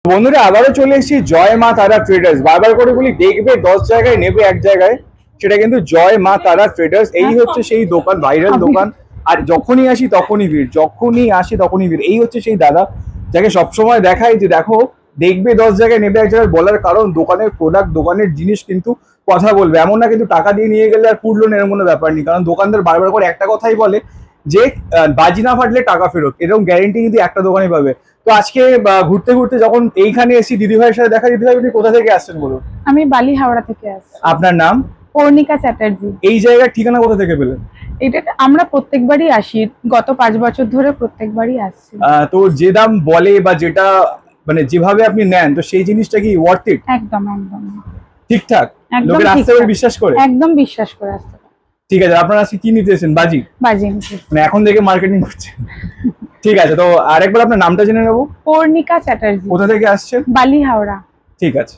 বন্ধুরা আবারও চলে এসেছি জয় মা তারা ট্রেডার্স। বারবার করে বলি দেখবে 10 জায়গায়, নেবে এক জায়গায়। সেটা কিন্তু জয় মা তারা ট্রেডার্স। এই হচ্ছে সেই দোকান, ভাইরাল দোকান। আর যখনই আসি তখনই ভিড়, যখনই আসি তখনই ভিড়। এই হচ্ছে সেই দাদা যাকে সবসময় দেখাই যে দেখো দেখবে 10 জায়গায়, নেবে এক জায়গায়। বলার কারণ দোকানের প্রোডাক্ট, দোকানের জিনিস কিন্তু কথা বলবে। এমন না কিন্তু টাকা দিয়ে নিয়ে গেলে আর পুরলো না, এরকম কোনো ব্যাপার নেই। কারণ দোকানদার বারবার করে একটা কথাই বলে যে বাজি না ফাটলে টাকা ফেরত, এরকম গ্যারেন্টি কিন্তু একটা দোকানে পাবে। তো আজকে ঘুরতে ঘুরতে যখন এইখানে এসেছি দিদি ভাইয়ের সাথে দেখা, দিদি ভাই আপনি কোথা থেকে আসছেন বলুন? আমি বালি হাওড়া থেকে আসছি। আপনার নাম? পর্ণিকা চ্যাটার্জি। এই জায়গার ঠিকানা কোথা থেকে পেলেন? এটা আমরা প্রত্যেকবারই আসি, গত 5 বছর ধরে প্রত্যেকবারই আসছি। তো যে দাম বলে বা যেটা মানে যেভাবে আপনি নেন, তো সেই জিনিসটা কি ওয়ার্থ ইট? একদম একদম ঠিকঠাক? একদম লোকের আসতে ঠিকঠাক। বিশ্বাস করে? একদম বিশ্বাস করে আসতে পারে। ঠিক আছে, আপনারা আজকে কি নিতে এসেছেন? বাজি? বাজি নিতে। মানে এখন থেকে মার্কেটিং করছেন? ঠিক আছে, তো আরেকবার আপনার নামটা জেনে নেবো। পর্ণিকা চ্যাটার্জি। কোথা থেকে আসছেন? বালি হাওড়া। ঠিক আছে।